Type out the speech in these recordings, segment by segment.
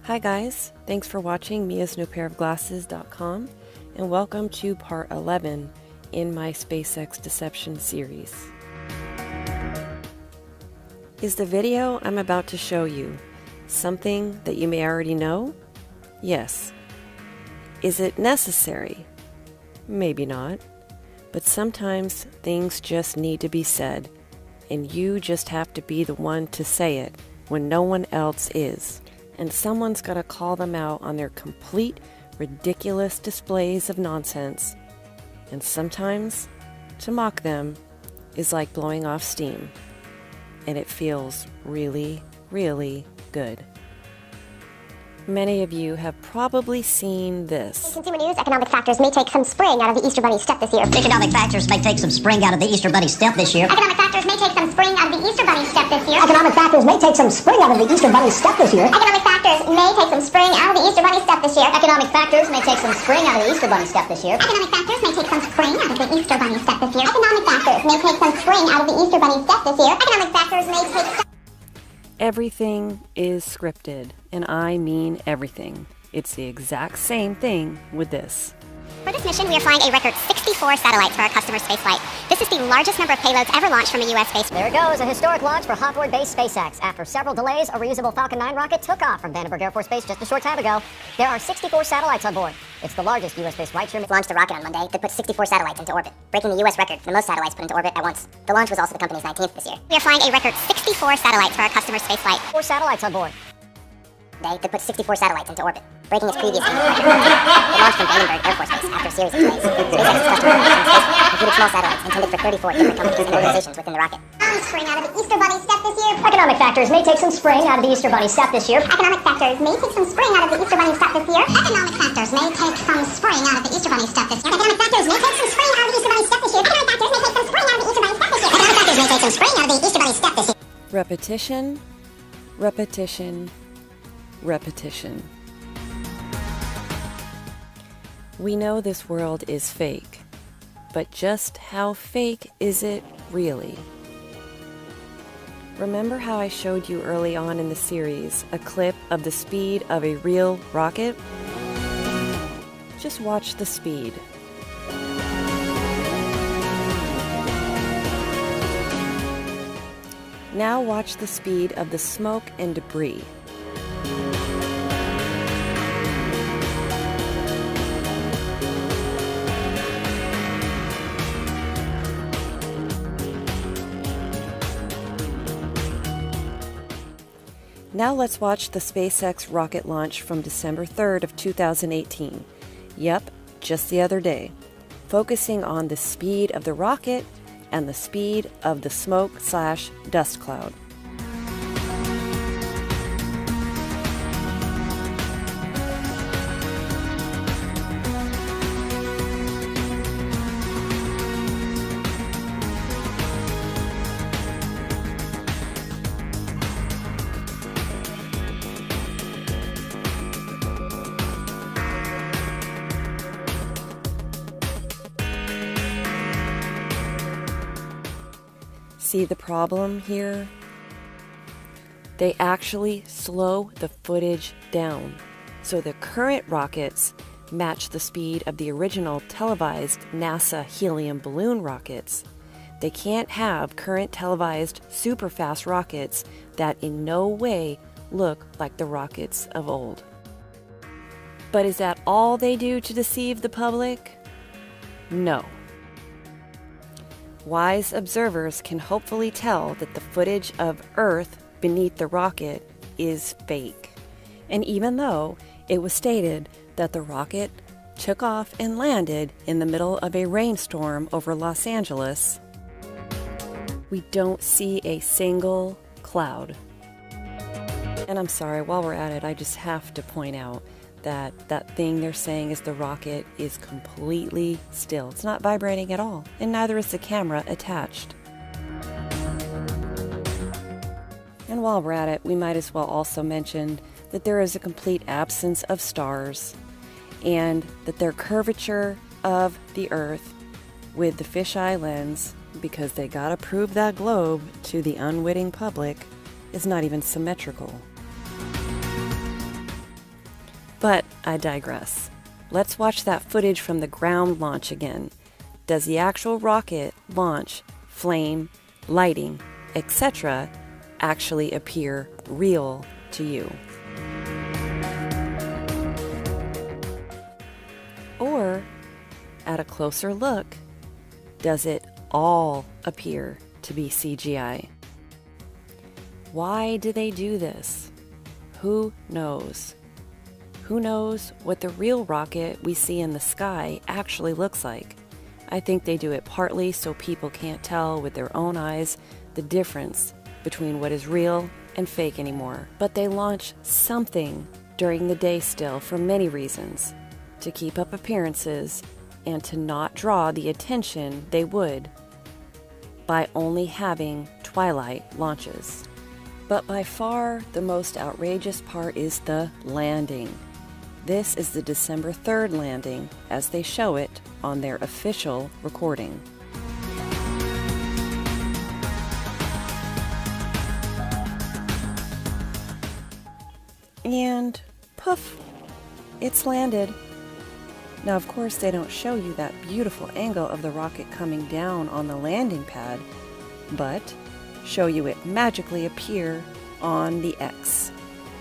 Hi guys, thanks for watching miasnewpairofglasses.com and welcome to part 11 in my SpaceX Deception series. Is the video I'm about to show you something that you may already know? Yes. Is it necessary? Maybe not. But sometimes things just need to be said, and you just have to be the one to say it when no one else is. And someone's got to call them out on their complete, ridiculous displays of nonsense. And sometimes, to mock them is like blowing off steam. And it feels really, really good. Many of you have probably seen this. In consumer news, economic factors may take some spring out of the Easter Bunny step this year. Economic factors may take some spring out of the Easter Bunny step this year. Economic factors may take some spring out of the Easter Bunny step this year. Economic factors may take some spring out of the Easter Bunny step this year. Economic factors may take some spring out of the Easter Bunny step this year. Economic factors may take some spring out of the Easter Bunny step this year. Economic factors may take some spring out of the Easter Bunny step this year. Economic factors may take some spring out of the Easter Bunny step this year. Economic factors may take Everything is scripted, and I mean everything. It's the exact same thing with this. For this mission, we are flying a record 64 satellites for our customer spaceflight. This is the largest number of payloads ever launched from a U.S. space. There it goes, a historic launch for Hawthorne-based SpaceX. After several delays, a reusable Falcon 9 rocket took off from Vandenberg Air Force Base just a short time ago. There are 64 satellites on board. It's the largest U.S.-based rideshare. It launched a rocket on Monday that put 64 satellites into orbit, breaking the U.S. record for the most satellites put into orbit at once. The launch was also the company's 19th this year. We are flying a record 64 satellites for our customer spaceflight. 4 satellites on board. That put 64 satellites into orbit, breaking its previous record. It launched from Vandenberg Air Force Base after a series of delays. SpaceX's customer included small satellites intended for 34 different companies and organizations within the rocket. Spring out of the Easter Bunny step this year. Economic factors may take some spring out of the Easter Bunny step this year. Economic factors may take some spring out of the Easter Bunny step this year. Economic factors may take some spring out of the Easter Bunny step this year. Economic factors may take some spring out of the Easter Bunny step this year. Economic factors may take some spring out of the Easter Bunny step this year. Economic factors may take some spring out of the Easter Bunny step this year. Repetition, repetition, repetition. We know this world is fake, but just how fake is it really? Remember how I showed you early on in the series a clip of the speed of a real rocket? Just watch the speed. Now watch the speed of the smoke and debris. Now let's watch the SpaceX rocket launch from December 3rd of 2018. Yep, just the other day. Focusing on the speed of the rocket and the speed of the smoke/dust cloud. See the problem here? They actually slow the footage down, so the current rockets match the speed of the original televised NASA helium balloon rockets. They can't have current televised super-fast rockets that in no way look like the rockets of old. But is that all they do to deceive the public? No. Wise observers can hopefully tell that the footage of Earth beneath the rocket is fake. And even though it was stated that the rocket took off and landed in the middle of a rainstorm over Los Angeles, we don't see a single cloud. And I'm sorry, while we're at it, I just have to point out that thing they're saying is the rocket is completely still. It's not vibrating at all, and neither is the camera attached. And while we're at it, we might as well also mention that there is a complete absence of stars, and that their curvature of the Earth with the fisheye lens, because they gotta prove that globe to the unwitting public, is not even symmetrical. But I digress. Let's watch that footage from the ground launch again. Does the actual rocket launch, flame, lighting, etc. actually appear real to you? Or, at a closer look, does it all appear to be CGI? Why do they do this? Who knows? Who knows what the real rocket we see in the sky actually looks like? I think they do it partly so people can't tell with their own eyes the difference between what is real and fake anymore. But they launch something during the day still for many reasons. To keep up appearances and to not draw the attention they would by only having twilight launches. But by far the most outrageous part is the landing. This is the December 3rd landing as they show it on their official recording. And poof, it's landed. Now, of course, they don't show you that beautiful angle of the rocket coming down on the landing pad, but show you it magically appear on the X.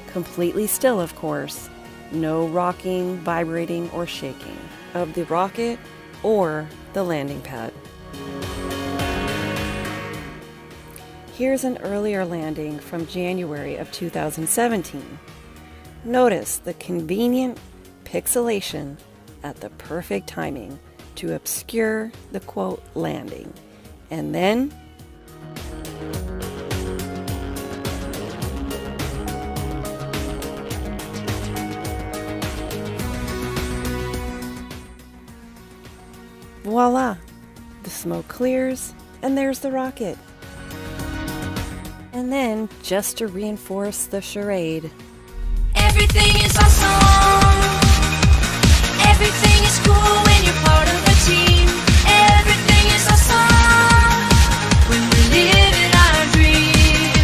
Completely still, of course. No rocking, vibrating, or shaking of the rocket or the landing pad. Here's an earlier landing from January of 2017. Notice the convenient pixelation at the perfect timing to obscure the quote landing. And then voila! The smoke clears and there's the rocket. And then, just to reinforce the charade, everything is awesome. Everything is cool when you're part of a team. Everything is awesome when we live in our dream.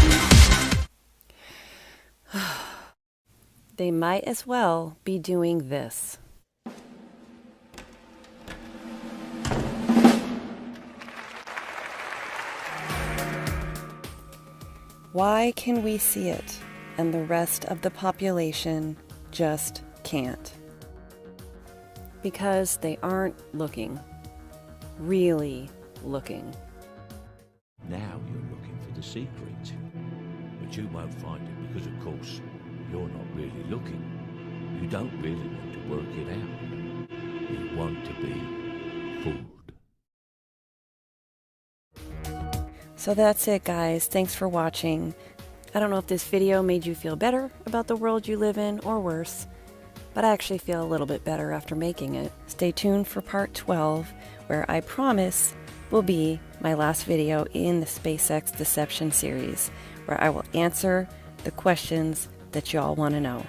they might as well be doing this. Why can we see it and the rest of the population just can't? Because they aren't looking. Really looking. Now you're looking for the secret. But you won't find it because, of course, you're not really looking. You don't really want to work it out. You want to be fooled. So that's it, guys. Thanks for watching. I don't know if this video made you feel better about the world you live in or worse, but I actually feel a little bit better after making it. Stay tuned for part 12, where I promise will be my last video in the SpaceX Deception series, where I will answer the questions that y'all want to know.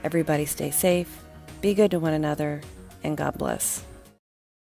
Everybody stay safe, be good to one another, and God bless.